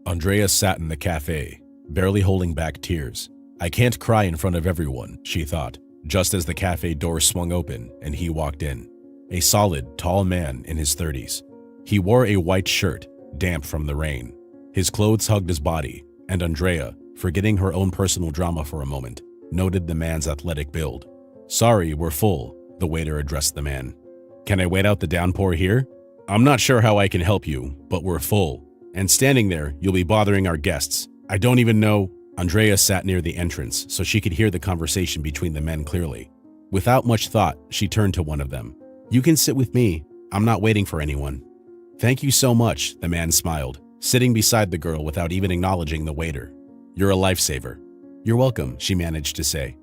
Andrea sat in the cafe, barely holding back tears. I can't cry in front of everyone, she thought, just as the cafe door swung open and he walked in. A solid, tall man in his 30s. He wore a white shirt, damp from the rain. His clothes hugged his body, and Andrea, forgetting her own personal drama for a moment, noted the man's athletic build. "Sorry, we're full," the waiter addressed the man. "Can I wait out the downpour here? I'm not sure how I can help you, but we're full. And standing there, you'll be bothering our guests. I don't even know." Andrea sat near the entrance so she could hear the conversation between the men clearly. Without much thought, she turned to one of them. "You can sit with me. I'm not waiting for anyone." "Thank you so much," the man smiled, sitting beside the girl without even acknowledging the waiter. "You're a lifesaver." "You're welcome," she managed to say.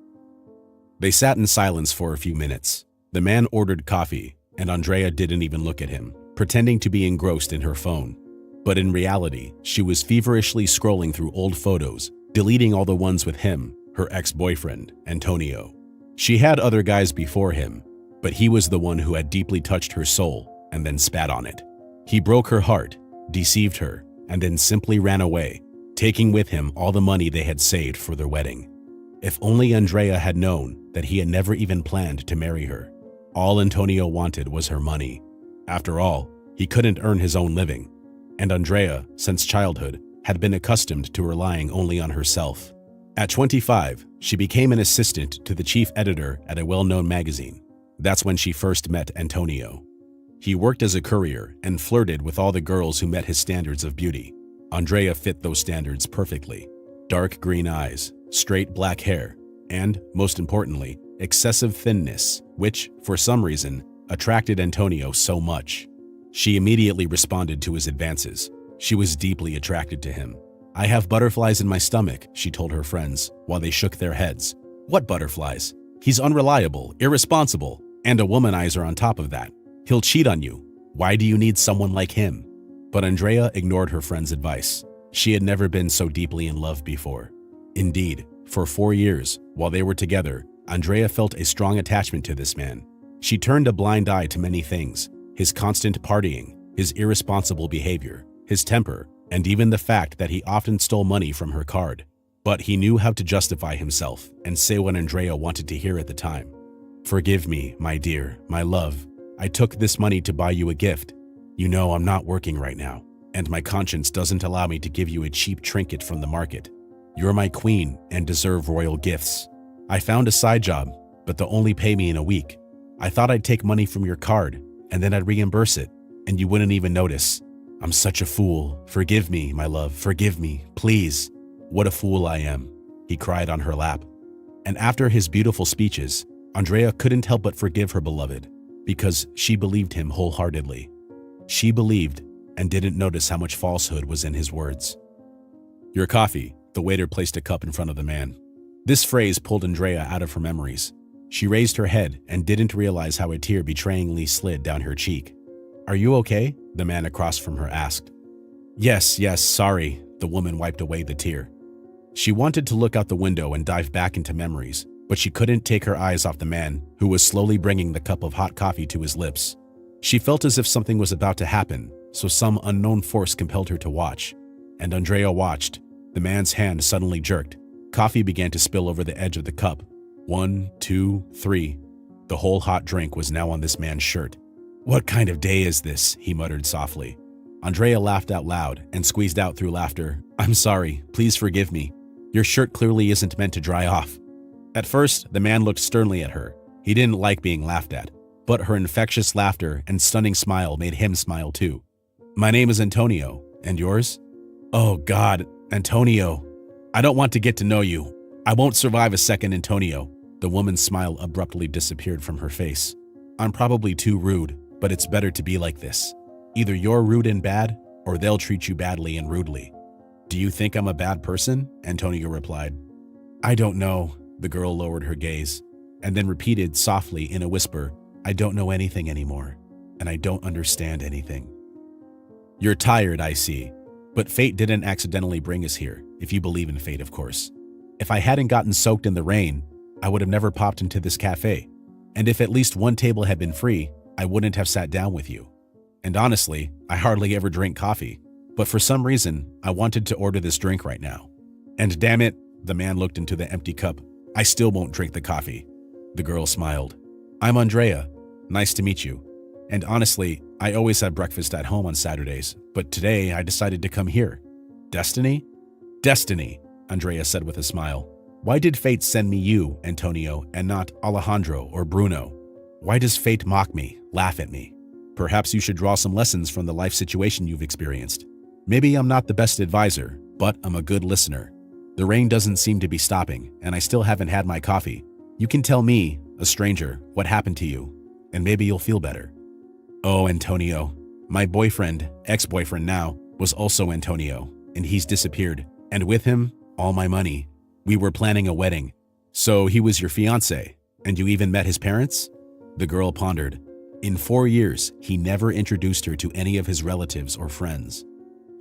They sat in silence for a few minutes. The man ordered coffee, and Andrea didn't even look at him, pretending to be engrossed in her phone. But in reality, she was feverishly scrolling through old photos, deleting all the ones with him, her ex-boyfriend, Antonio. She had other guys before him, but he was the one who had deeply touched her soul and then spat on it. He broke her heart, deceived her, and then simply ran away, taking with him all the money they had saved for their wedding. If only Andrea had known that he had never even planned to marry her. All Antonio wanted was her money. After all, he couldn't earn his own living, and Andrea, since childhood, had been accustomed to relying only on herself. At 25, she became an assistant to the chief editor at a well-known magazine. That's when she first met Antonio. He worked as a courier and flirted with all the girls who met his standards of beauty. Andrea fit those standards perfectly. Dark green eyes, straight black hair, and, most importantly, excessive thinness, which, for some reason, attracted Antonio so much. She immediately responded to his advances. She was deeply attracted to him. "I have butterflies in my stomach," she told her friends, while they shook their heads. "What butterflies? He's unreliable, irresponsible, and a womanizer on top of that. He'll cheat on you. Why do you need someone like him?" But Andrea ignored her friend's advice. She had never been so deeply in love before. Indeed, for 4 years, while they were together, Andrea felt a strong attachment to this man. She turned a blind eye to many things: his constant partying, his irresponsible behavior, his temper, and even the fact that he often stole money from her card. But he knew how to justify himself and say what Andrea wanted to hear at the time. "Forgive me, my dear, my love. I took this money to buy you a gift. You know I'm not working right now, and my conscience doesn't allow me to give you a cheap trinket from the market. You're my queen and deserve royal gifts. I found a side job, but they'll only pay me in a week. I thought I'd take money from your card, and then I'd reimburse it, and you wouldn't even notice. I'm such a fool. Forgive me, my love, forgive me, please. What a fool I am," he cried on her lap. And after his beautiful speeches, Andrea couldn't help but forgive her beloved, because she believed him wholeheartedly. She believed and didn't notice how much falsehood was in his words. "Your coffee," the waiter placed a cup in front of the man. This phrase pulled Andrea out of her memories. She raised her head and didn't realize how a tear betrayingly slid down her cheek. "Are you okay?" the man across from her asked. Yes, sorry," the woman wiped away the tear. She wanted to look out the window and dive back into memories, but she couldn't take her eyes off the man who was slowly bringing the cup of hot coffee to his lips. She felt as if something was about to happen, so some unknown force compelled her to watch. And Andrea watched. The man's hand suddenly jerked. Coffee began to spill over the edge of the cup. 1, 2, 3. The whole hot drink was now on this man's shirt. "What kind of day is this?" he muttered softly. Andrea laughed out loud and squeezed out through laughter. "I'm sorry. Please forgive me. Your shirt clearly isn't meant to dry off." At first, the man looked sternly at her. He didn't like being laughed at, but her infectious laughter and stunning smile made him smile too. "My name is Antonio. And yours?" "Oh God, Antonio. I don't want to get to know you. I won't survive a second, Antonio." The woman's smile abruptly disappeared from her face. "I'm probably too rude, but it's better to be like this. Either you're rude and bad, or they'll treat you badly and rudely." "Do you think I'm a bad person?" Antonio replied. "I don't know." The girl lowered her gaze, and then repeated softly in a whisper, "I don't know anything anymore, and I don't understand anything." "You're tired, I see. But fate didn't accidentally bring us here, if you believe in fate, of course. If I hadn't gotten soaked in the rain, I would have never popped into this cafe. And if at least one table had been free, I wouldn't have sat down with you. And honestly, I hardly ever drink coffee. but for some reason, I wanted to order this drink right now. And damn it, the man looked into the empty cup. I still won't drink the coffee. The girl smiled. I'm Andrea. Nice to meet you. And honestly, I always have breakfast at home on Saturdays, but today I decided to come here. Destiny? Destiny, Andrea said with a smile. Why did fate send me you, Antonio, and not Alejandro or Bruno? Why does fate mock me, laugh at me? Perhaps you should draw some lessons from the life situation you've experienced. Maybe I'm not the best advisor, but I'm a good listener. The rain doesn't seem to be stopping, and I still haven't had my coffee. You can tell me, a stranger, what happened to you, and maybe you'll feel better. Oh, Antonio. My boyfriend, ex-boyfriend now, was also Antonio, and he's disappeared. And with him, all my money. We were planning a wedding. So he was your fiancé, and you even met his parents? The girl pondered. In 4 years, he never introduced her to any of his relatives or friends.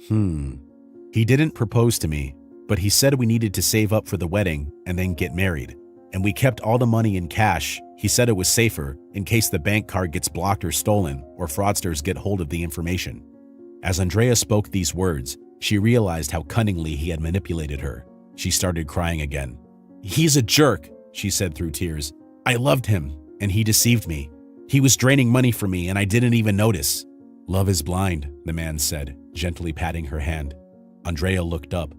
He didn't propose to me, but he said we needed to save up for the wedding and then get married. And we kept all the money in cash. He said it was safer in case the bank card gets blocked or stolen or fraudsters get hold of the information. As Andrea spoke these words, she realized how cunningly he had manipulated her. She started crying again. He's a jerk, she said through tears. I loved him, and he deceived me. He was draining money from me, and I didn't even notice. Love is blind, the man said, gently patting her hand. Andrea looked up.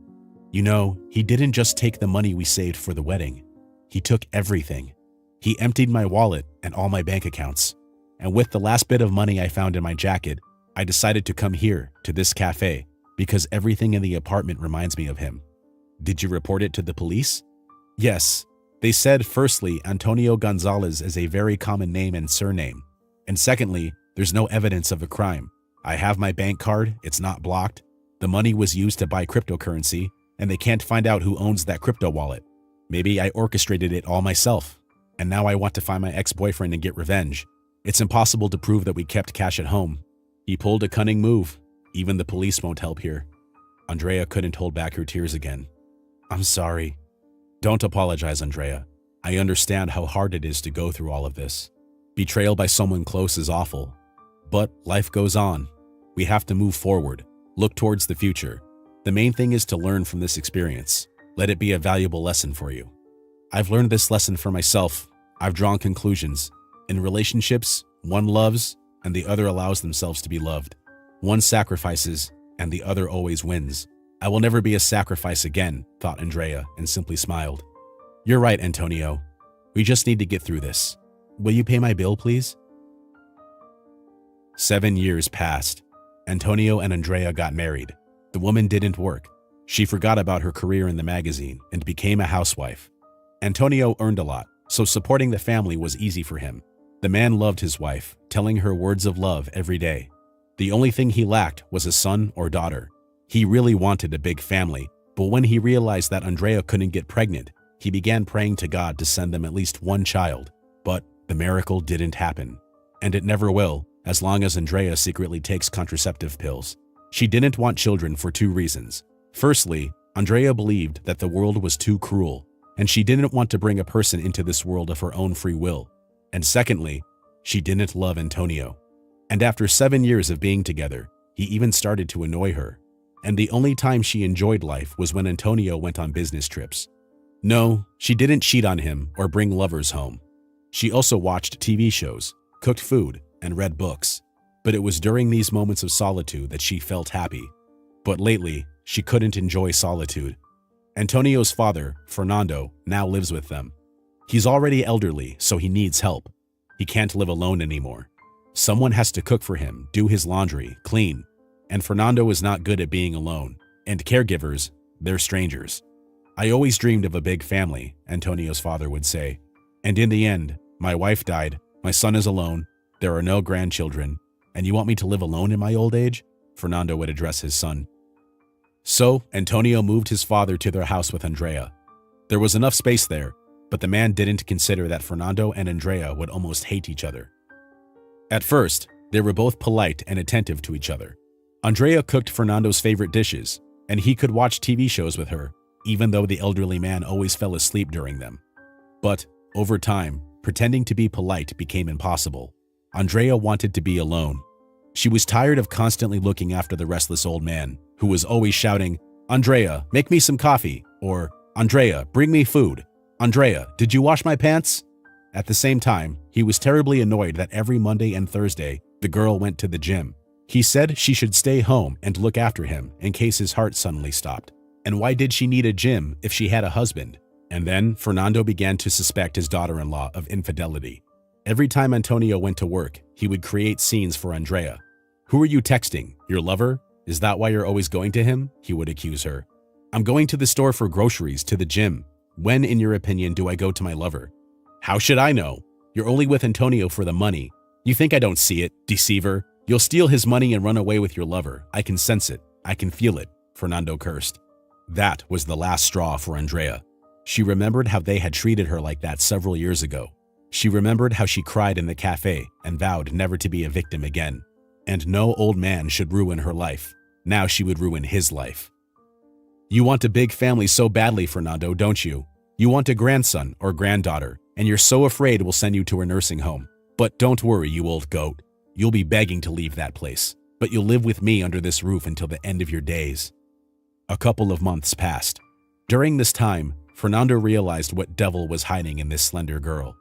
You know, he didn't just take the money we saved for the wedding. He took everything. He emptied my wallet and all my bank accounts. And with the last bit of money I found in my jacket, I decided to come here, to this cafe, because everything in the apartment reminds me of him. Did you report it to the police? Yes. They said, firstly, Antonio Gonzalez is a very common name and surname. And secondly, there's no evidence of a crime. I have my bank card, it's not blocked. The money was used to buy cryptocurrency, and they can't find out who owns that crypto wallet. Maybe I orchestrated it all myself. And now I want to find my ex-boyfriend and get revenge. It's impossible to prove that we kept cash at home. He pulled a cunning move. Even the police won't help here. Andrea couldn't hold back her tears again. I'm sorry. Don't apologize, Andrea. I understand how hard it is to go through all of this. Betrayal by someone close is awful. But life goes on. We have to move forward, look towards the future. The main thing is to learn from this experience. Let it be a valuable lesson for you. I've learned this lesson for myself. I've drawn conclusions. In relationships, one loves and the other allows themselves to be loved. One sacrifices and the other always wins. I will never be a sacrifice again, thought Andrea, and simply smiled. You're right, Antonio. We just need to get through this. Will you pay my bill, please? 7 years passed. Antonio and Andrea got married. The woman didn't work. She forgot about her career in the magazine and became a housewife. Antonio earned a lot, so supporting the family was easy for him. The man loved his wife, telling her words of love every day. The only thing he lacked was a son or daughter. He really wanted a big family, but when he realized that Andrea couldn't get pregnant, he began praying to God to send them at least one child. But the miracle didn't happen. And it never will, as long as Andrea secretly takes contraceptive pills. She didn't want children for 2 reasons. Firstly, Andrea believed that the world was too cruel, and she didn't want to bring a person into this world of her own free will. And secondly, she didn't love Antonio. And after 7 years of being together, he even started to annoy her. And the only time she enjoyed life was when Antonio went on business trips. No, she didn't cheat on him or bring lovers home. She also watched TV shows, cooked food, and read books. But it was during these moments of solitude that she felt happy. But lately, she couldn't enjoy solitude. Antonio's father, Fernando, now lives with them. He's already elderly, so he needs help. He can't live alone anymore. Someone has to cook for him, do his laundry, clean. And Fernando is not good at being alone. And caregivers, they're strangers. I always dreamed of a big family, Antonio's father would say. And in the end, my wife died, my son is alone, there are no grandchildren, and you want me to live alone in my old age? Fernando would address his son. So, Antonio moved his father to their house with Andrea. There was enough space there, but the man didn't consider that Fernando and Andrea would almost hate each other. At first, they were both polite and attentive to each other. Andrea cooked Fernando's favorite dishes, and he could watch TV shows with her, even though the elderly man always fell asleep during them. But, over time, pretending to be polite became impossible. Andrea wanted to be alone. She was tired of constantly looking after the restless old man, who was always shouting, "Andrea, make me some coffee," or "Andrea, bring me food. Andrea, did you wash my pants?" At the same time, he was terribly annoyed that every Monday and Thursday, the girl went to the gym. He said she should stay home and look after him in case his heart suddenly stopped. And why did she need a gym if she had a husband? And then Fernando began to suspect his daughter-in-law of infidelity. Every time Antonio went to work, he would create scenes for Andrea. "Who are you texting? Your lover? Is that why you're always going to him?" he would accuse her. "I'm going to the store for groceries, to the gym. When, in your opinion, do I go to my lover?" "How should I know? You're only with Antonio for the money. You think I don't see it, deceiver? You'll steal his money and run away with your lover. I can sense it. I can feel it," Fernando cursed. That was the last straw for Andrea. She remembered how they had treated her like that several years ago. She remembered how she cried in the cafe and vowed never to be a victim again. And no old man should ruin her life. Now she would ruin his life. "You want a big family so badly, Fernando, don't you? You want a grandson or granddaughter, and you're so afraid we'll send you to a nursing home. But don't worry, you old goat. You'll be begging to leave that place, but you'll live with me under this roof until the end of your days." A couple of months passed. During this time, Fernando realized what devil was hiding in this slender girl.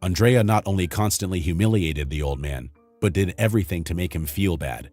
Andrea not only constantly humiliated the old man, but did everything to make him feel bad.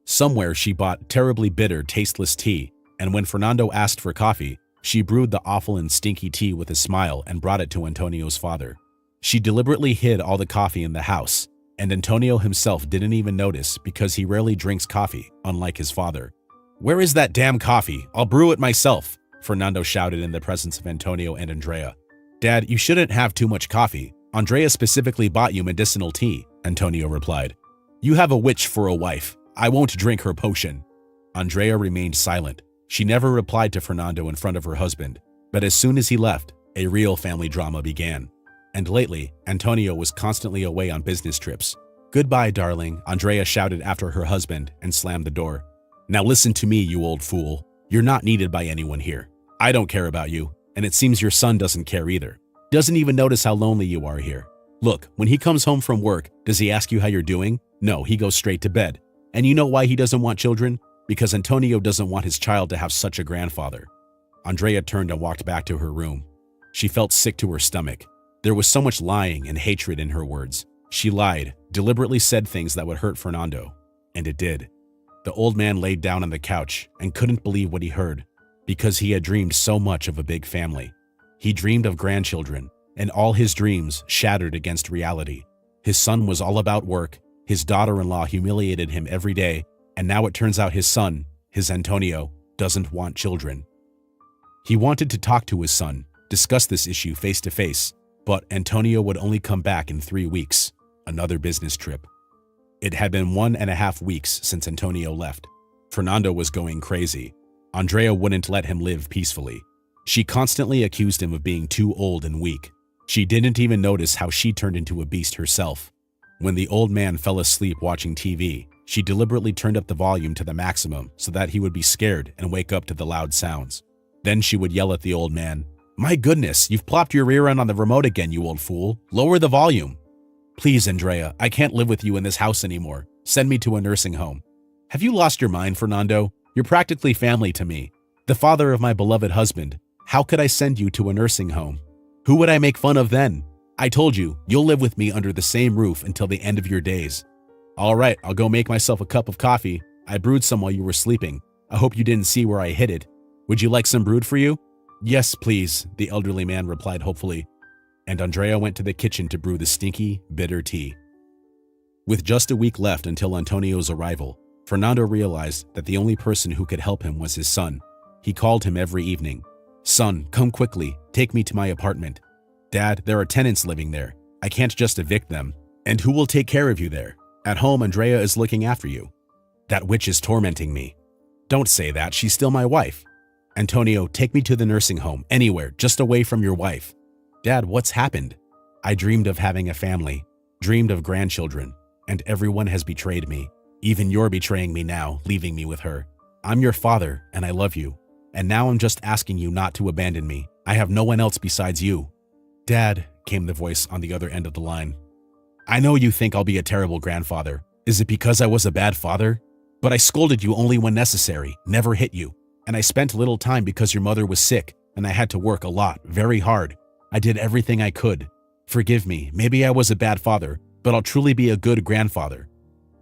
Somewhere she bought terribly bitter, tasteless tea, and when Fernando asked for coffee, she brewed the awful and stinky tea with a smile and brought it to Antonio's father. She deliberately hid all the coffee in the house, and Antonio himself didn't even notice because he rarely drinks coffee, unlike his father. "Where is that damn coffee? I'll brew it myself," Fernando shouted in the presence of Antonio and Andrea. "Dad, you shouldn't have too much coffee. Andrea specifically bought you medicinal tea," Antonio replied. "You have a witch for a wife. I won't drink her potion." Andrea remained silent. She never replied to Fernando in front of her husband, but as soon as he left, a real family drama began. And lately, Antonio was constantly away on business trips. "Goodbye, darling," Andrea shouted after her husband and slammed the door. "Now listen to me, you old fool. You're not needed by anyone here. I don't care about you, and it seems your son doesn't care either. Doesn't even notice how lonely you are here. Look, when he comes home from work, does he ask you how you're doing? No, he goes straight to bed. And you know why he doesn't want children? Because Antonio doesn't want his child to have such a grandfather." Andrea turned and walked back to her room. She felt sick to her stomach. There was so much lying and hatred in her words. She lied, deliberately said things that would hurt Fernando. And it did. The old man laid down on the couch and couldn't believe what he heard, because he had dreamed so much of a big family. He dreamed of grandchildren, and all his dreams shattered against reality. His son was all about work, his daughter-in-law humiliated him every day, and now it turns out his son, his Antonio, doesn't want children. He wanted to talk to his son, discuss this issue face to face, but Antonio would only come back in 3 weeks, another business trip. It had been 1.5 weeks since Antonio left. Fernando was going crazy. Andrea wouldn't let him live peacefully. She constantly accused him of being too old and weak. She didn't even notice how she turned into a beast herself. When the old man fell asleep watching TV, she deliberately turned up the volume to the maximum so that he would be scared and wake up to the loud sounds. Then she would yell at the old man, "My goodness, you've plopped your rear end on the remote again, you old fool. Lower the volume." "Please, Andrea, I can't live with you in this house anymore. Send me to a nursing home." "Have you lost your mind, Fernando? You're practically family to me. The father of my beloved husband. How could I send you to a nursing home? Who would I make fun of then? I told you, you'll live with me under the same roof until the end of your days." "All right, I'll go make myself a cup of coffee. I brewed some while you were sleeping. I hope you didn't see where I hid it. Would you like some brewed for you?" "Yes, please," the elderly man replied hopefully. And Andrea went to the kitchen to brew the stinky, bitter tea. With just a week left until Antonio's arrival, Fernando realized that the only person who could help him was his son. He called him every evening. "Son, come quickly. Take me to my apartment. Dad, there are tenants living there. I can't just evict them. And who will take care of you there? At home, Andrea is looking after you." "That witch is tormenting me." "Don't say that. She's still my wife." "Antonio, take me to the nursing home, anywhere, just away from your wife." "Dad, what's happened?" "I dreamed of having a family, dreamed of grandchildren, and everyone has betrayed me. Even you're betraying me now, leaving me with her. I'm your father, and I love you. And now I'm just asking you not to abandon me. I have no one else besides you." "Dad," came the voice on the other end of the line. "I know you think I'll be a terrible grandfather. Is it because I was a bad father?" But I scolded you only when necessary, never hit you. And I spent little time because your mother was sick, and I had to work a lot, very hard. I did everything I could. Forgive me, maybe I was a bad father, but I'll truly be a good grandfather.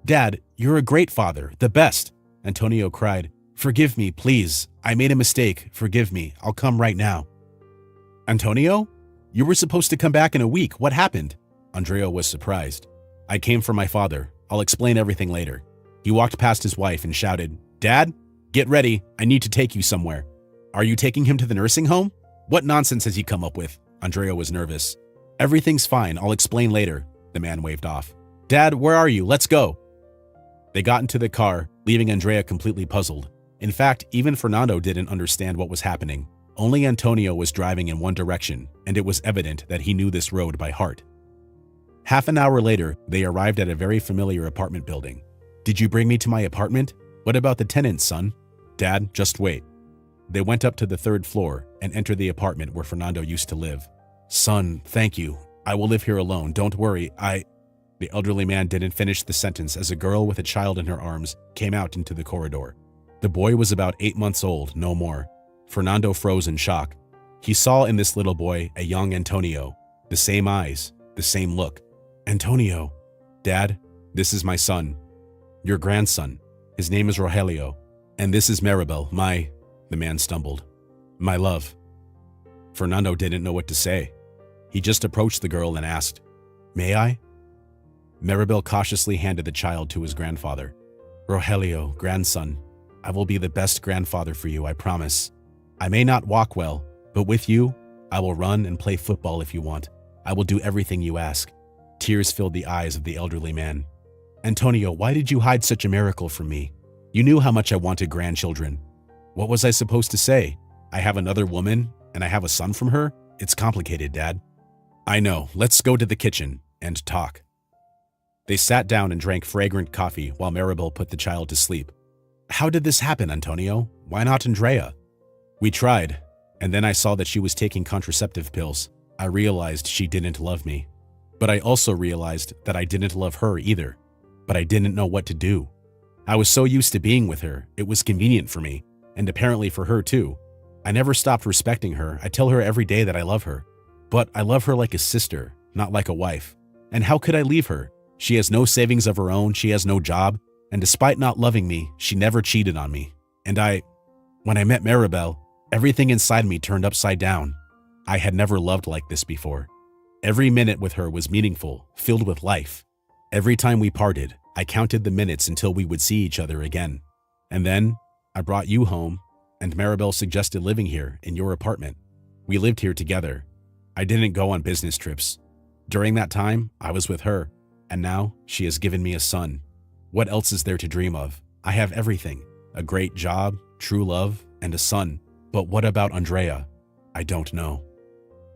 Dad, you're a great father, the best, Antonio cried. Forgive me, please. I made a mistake. Forgive me. I'll come right now. Antonio? You were supposed to come back in a week. What happened? Andrea was surprised. I came for my father. I'll explain everything later. He walked past his wife and shouted, Dad, get ready. I need to take you somewhere. Are you taking him to the nursing home? What nonsense has he come up with? Andrea was nervous. Everything's fine. I'll explain later. The man waved off. Dad, where are you? Let's go. They got into the car, leaving Andrea completely puzzled. In fact, even Fernando didn't understand what was happening. Only Antonio was driving in one direction, and it was evident that he knew this road by heart. Half an hour later, they arrived at a very familiar apartment building. Did you bring me to my apartment? What about the tenants, son? Dad, just wait. They went up to the 3rd floor and entered the apartment where Fernando used to live. Son, thank you. I will live here alone. Don't worry, The elderly man didn't finish the sentence as a girl with a child in her arms came out into the corridor. The boy was about 8 months old, no more. Fernando froze in shock. He saw in this little boy a young Antonio, the same eyes, the same look. Antonio, Dad, this is my son, your grandson. His name is Rogelio, and this is Maribel, the man stumbled. My love. Fernando didn't know what to say. He just approached the girl and asked, May I? Maribel cautiously handed the child to his grandfather. Rogelio, grandson, I will be the best grandfather for you, I promise. I may not walk well, but with you, I will run and play football if you want. I will do everything you ask. Tears filled the eyes of the elderly man. Antonio, why did you hide such a miracle from me? You knew how much I wanted grandchildren. What was I supposed to say? I have another woman, and I have a son from her? It's complicated, Dad. I know. Let's go to the kitchen and talk. They sat down and drank fragrant coffee while Maribel put the child to sleep. How did this happen, Antonio? Why not Andrea? We tried, and then I saw that she was taking contraceptive pills. I realized she didn't love me. But I also realized that I didn't love her either. But I didn't know what to do. I was so used to being with her, it was convenient for me, and apparently for her too. I never stopped respecting her. I tell her every day that I love her. But I love her like a sister, not like a wife. And how could I leave her? She has no savings of her own, she has no job, and despite not loving me, she never cheated on me. And when I met Maribel, everything inside me turned upside down. I had never loved like this before. Every minute with her was meaningful, filled with life. Every time we parted, I counted the minutes until we would see each other again. And then, I brought you home, and Maribel suggested living here in your apartment. We lived here together. I didn't go on business trips. During that time, I was with her, and now she has given me a son. What else is there to dream of? I have everything, a great job, true love, and a son. But what about Andrea? I don't know.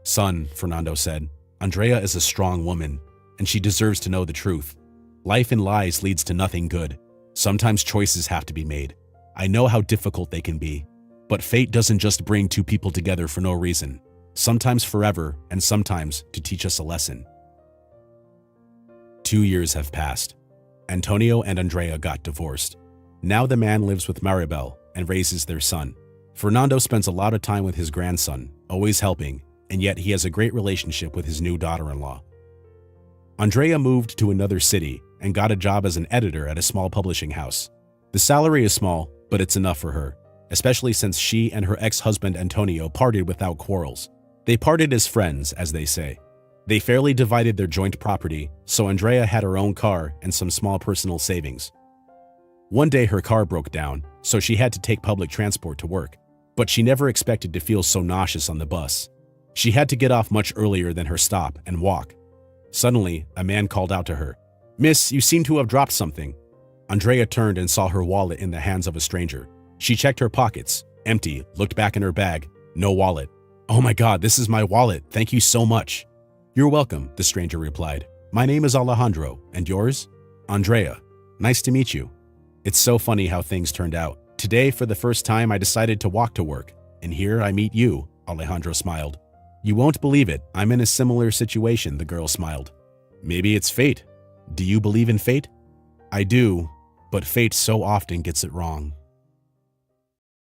Son, Fernando said, Andrea is a strong woman, and she deserves to know the truth. Life in lies leads to nothing good. Sometimes choices have to be made. I know how difficult they can be, but fate doesn't just bring two people together for no reason. Sometimes forever, and sometimes to teach us a lesson. 2 years have passed. Antonio and Andrea got divorced. Now the man lives with Maribel and raises their son. Fernando spends a lot of time with his grandson, always helping, and yet he has a great relationship with his new daughter-in-law. Andrea moved to another city and got a job as an editor at a small publishing house. The salary is small, but it's enough for her, especially since she and her ex-husband Antonio parted without quarrels. They parted as friends, as they say. They fairly divided their joint property, so Andrea had her own car and some small personal savings. One day her car broke down, so she had to take public transport to work, but she never expected to feel so nauseous on the bus. She had to get off much earlier than her stop and walk. Suddenly, a man called out to her, "Miss, you seem to have dropped something." Andrea turned and saw her wallet in the hands of a stranger. She checked her pockets, empty, looked back in her bag, no wallet. "Oh my God, this is my wallet, thank you so much." "You're welcome," the stranger replied. "My name is Alejandro, and yours?" "Andrea. Nice to meet you." It's so funny how things turned out. Today, for the first time, I decided to walk to work, and here I meet you, Alejandro smiled. "You won't believe it, I'm in a similar situation," the girl smiled. "Maybe it's fate. Do you believe in fate?" "I do, but fate so often gets it wrong.